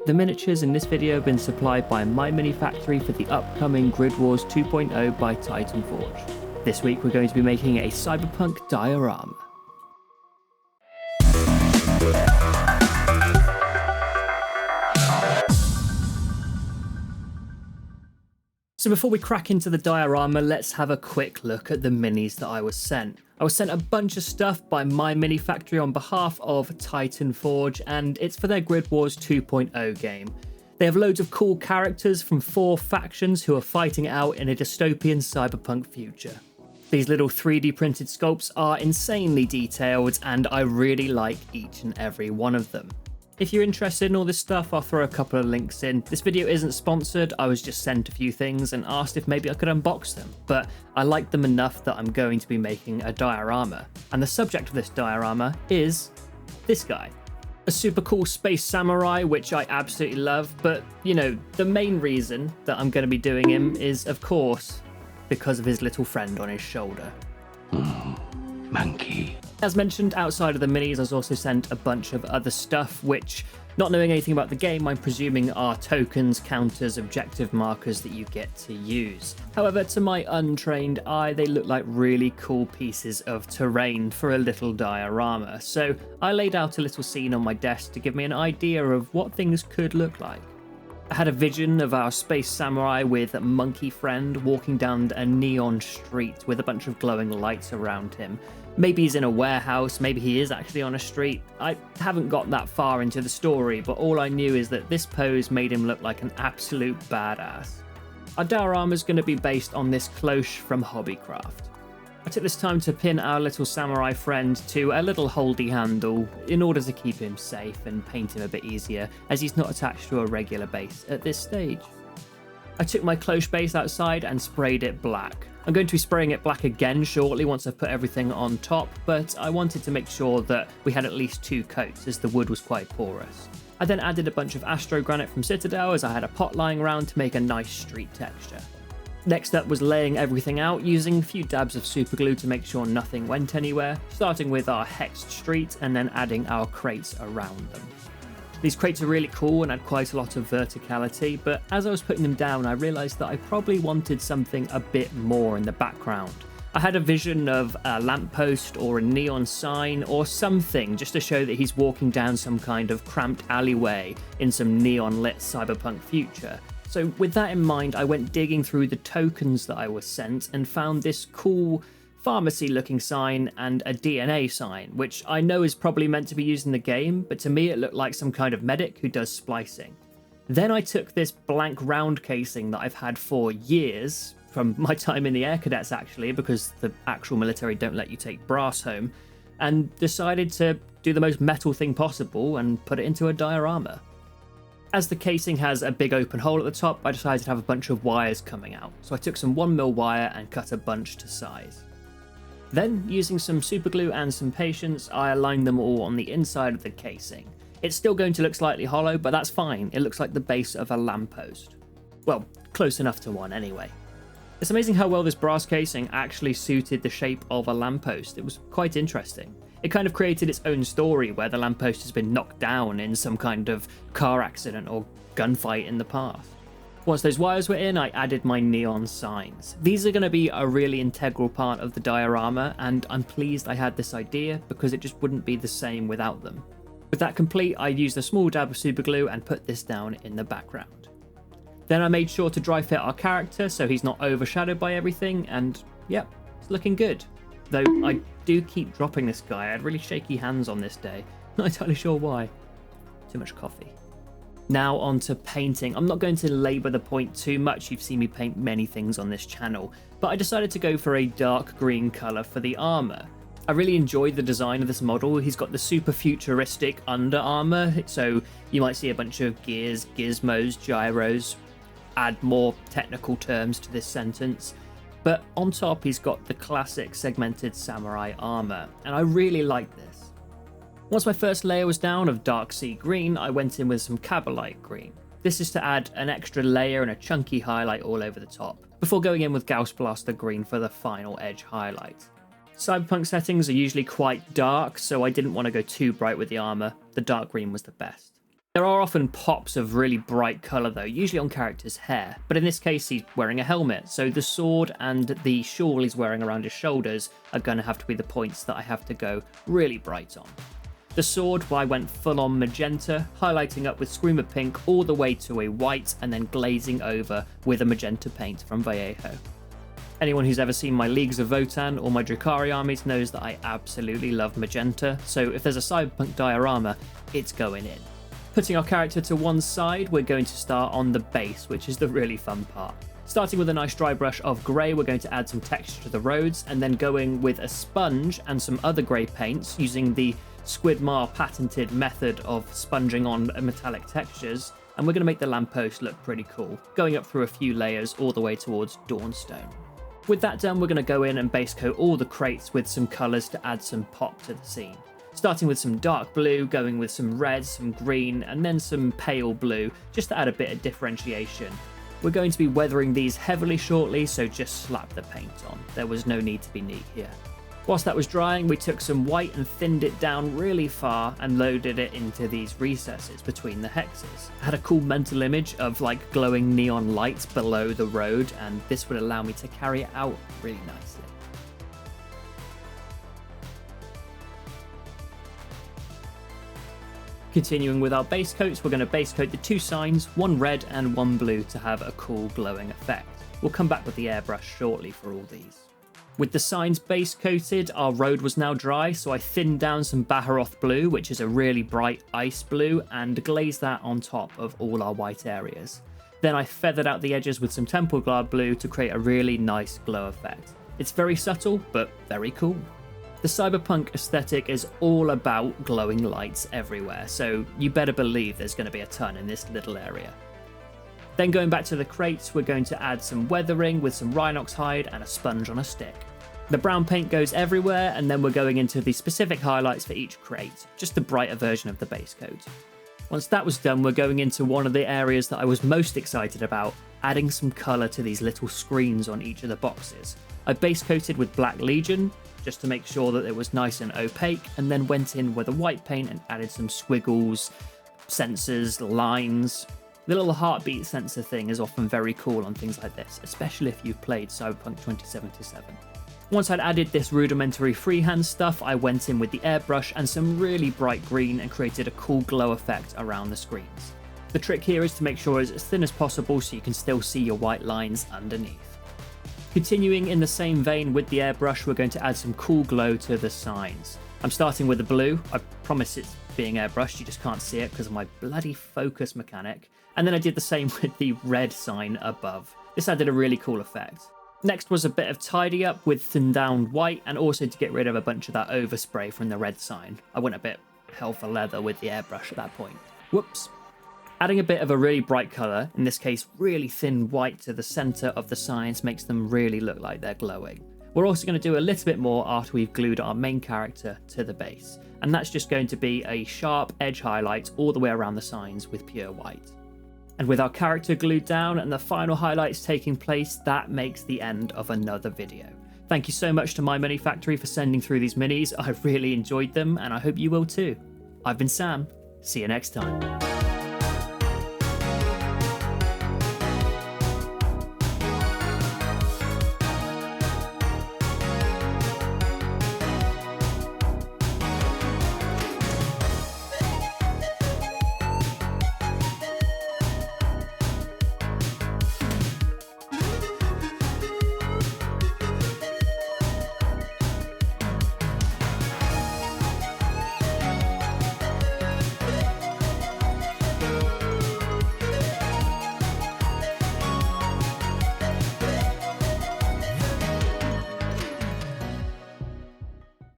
The miniatures in this video have been supplied by MyMiniFactory for the upcoming GridWars 2.0 by Titanforge. This week we're going to be making a Cyberpunk diorama. So before we crack into the diorama, let's have a quick look at the minis that I was sent. I was sent a bunch of stuff by MyMiniFactory on behalf of Titanforge, and it's for their GridWars 2.0 game. They have loads of cool characters from 4 factions who are fighting out in a dystopian cyberpunk future. These little 3D printed sculpts are insanely detailed, and I really like each and every one of them. If you're interested in all this stuff, I'll throw a couple of links in. This video isn't sponsored, I was just sent a few things and asked if maybe I could unbox them, but I like them enough that I'm going to be making a diorama. And the subject of this diorama is this guy. A super cool space samurai, which I absolutely love, but you know, the main reason that I'm going to be doing him is, of course, because of his little friend on his shoulder. Monkey. As mentioned, outside of the minis, I was also sent a bunch of other stuff, which, not knowing anything about the game, I'm presuming are tokens, counters, objective markers that you get to use. However, to my untrained eye, they look like really cool pieces of terrain for a little diorama, so I laid out a little scene on my desk to give me an idea of what things could look like. I had a vision of our space samurai with a monkey friend walking down a neon street with a bunch of glowing lights around him. Maybe he's in a warehouse, maybe he is actually on a street. I haven't got that far into the story, but all I knew is that this pose made him look like an absolute badass. Our diorama is going to be based on this cloche from Hobbycraft. I took this time to pin our little samurai friend to a little holdy handle in order to keep him safe and paint him a bit easier, as he's not attached to a regular base at this stage. I took my cloche base outside and sprayed it black. I'm going to be spraying it black again shortly once I've put everything on top, but I wanted to make sure that we had at least 2 coats as the wood was quite porous. I then added a bunch of astro granite from Citadel as I had a pot lying around to make a nice street texture. Next up was laying everything out using a few dabs of super glue to make sure nothing went anywhere, starting with our hexed street and then adding our crates around them. These crates are really cool and had quite a lot of verticality, but as I was putting them down I realised that I probably wanted something a bit more in the background. I had a vision of a lamppost or a neon sign or something just to show that he's walking down some kind of cramped alleyway in some neon lit cyberpunk future. So with that in mind, I went digging through the tokens that I was sent and found this cool pharmacy looking sign and a DNA sign, which I know is probably meant to be used in the game, but to me it looked like some kind of medic who does splicing. Then I took this blank round casing that I've had for years, from my time in the Air Cadets actually, because the actual military don't let you take brass home, and decided to do the most metal thing possible and put it into a diorama. As the casing has a big open hole at the top, I decided to have a bunch of wires coming out, so I took some 1mm wire and cut a bunch to size. Then, using some superglue and some patience, I aligned them all on the inside of the casing. It's still going to look slightly hollow, but that's fine, it looks like the base of a lamppost. Well, close enough to one anyway. It's amazing how well this brass casing actually suited the shape of a lamppost. It was quite interesting. It kind of created its own story where the lamppost has been knocked down in some kind of car accident or gunfight in the past. Once those wires were in, I added my neon signs. These are going to be a really integral part of the diorama, and I'm pleased I had this idea because it just wouldn't be the same without them. With that complete, I used a small dab of superglue and put this down in the background. Then I made sure to dry fit our character so he's not overshadowed by everything, and yep, it's looking good. Though I do keep dropping this guy. I had really shaky hands on this day. Not entirely sure why. Too much coffee. Now on to painting. I'm not going to labour the point too much. You've seen me paint many things on this channel, but I decided to go for a dark green colour for the armour. I really enjoyed the design of this model. He's got the super futuristic under armour, so you might see a bunch of gears, gizmos, gyros. Add more technical terms to this sentence. But on top he's got the classic segmented samurai armour, and I really like this. Once my first layer was down of dark sea green, I went in with some Cabalite green. This is to add an extra layer and a chunky highlight all over the top, before going in with Gauss Blaster green for the final edge highlight. Cyberpunk settings are usually quite dark, so I didn't want to go too bright with the armour. The dark green was the best. There are often pops of really bright colour though, usually on characters' hair, but in this case he's wearing a helmet, so the sword and the shawl he's wearing around his shoulders are going to have to be the points that I have to go really bright on. The sword, I went full on magenta, highlighting up with Screamer Pink all the way to a white and then glazing over with a magenta paint from Vallejo. Anyone who's ever seen my Leagues of Votann or my Drukhari armies knows that I absolutely love magenta, so if there's a Cyberpunk diorama, it's going in. Putting our character to one side, we're going to start on the base, which is the really fun part. Starting with a nice dry brush of grey, we're going to add some texture to the roads, and then going with a sponge and some other grey paints using the Squidmar patented method of sponging on metallic textures, and we're going to make the lamppost look pretty cool, going up through a few layers all the way towards Dawnstone. With that done, we're going to go in and base coat all the crates with some colours to add some pop to the scene. Starting with some dark blue, going with some red, some green, and then some pale blue, just to add a bit of differentiation. We're going to be weathering these heavily shortly, so just slap the paint on. There was no need to be neat here. Whilst that was drying, we took some white and thinned it down really far and loaded it into these recesses between the hexes. I had a cool mental image of like glowing neon lights below the road, and this would allow me to carry it out really nicely. Continuing with our base coats, we're going to base coat the two signs, one red and one blue, to have a cool glowing effect. We'll come back with the airbrush shortly for all these. With the signs base coated, our road was now dry, so I thinned down some Baharoth blue, which is a really bright ice blue, and glazed that on top of all our white areas. Then I feathered out the edges with some Templeguard blue to create a really nice glow effect. It's very subtle, but very cool. The Cyberpunk aesthetic is all about glowing lights everywhere, so you better believe there's going to be a ton in this little area. Then going back to the crates, we're going to add some weathering with some Rhinox hide and a sponge on a stick. The brown paint goes everywhere, and then we're going into the specific highlights for each crate, just the brighter version of the base coat. Once that was done, we're going into one of the areas that I was most excited about, adding some colour to these little screens on each of the boxes. I base coated with Black Legion, just to make sure that it was nice and opaque, and then went in with a white paint and added some squiggles, sensors, lines. The little heartbeat sensor thing is often very cool on things like this, especially if you've played Cyberpunk 2077. Once I'd added this rudimentary freehand stuff, I went in with the airbrush and some really bright green and created a cool glow effect around the screens. The trick here is to make sure it's as thin as possible so you can still see your white lines underneath. Continuing in the same vein with the airbrush, we're going to add some cool glow to the signs. I'm starting with the blue. I promise it's being airbrushed, you just can't see it because of my bloody focus mechanic. And then I did the same with the red sign above. This added a really cool effect. Next was a bit of tidy up with thinned down white, and also to get rid of a bunch of that overspray from the red sign. I went a bit hell for leather with the airbrush at that point. Whoops. Adding a bit of a really bright colour, in this case really thin white, to the centre of the signs makes them really look like they're glowing. We're also going to do a little bit more after we've glued our main character to the base, and that's just going to be a sharp edge highlight all the way around the signs with pure white. And with our character glued down and the final highlights taking place, that makes the end of another video. Thank you so much to MyMiniFactory for sending through these minis. I really enjoyed them, and I hope you will too. I've been Sam. See you next time.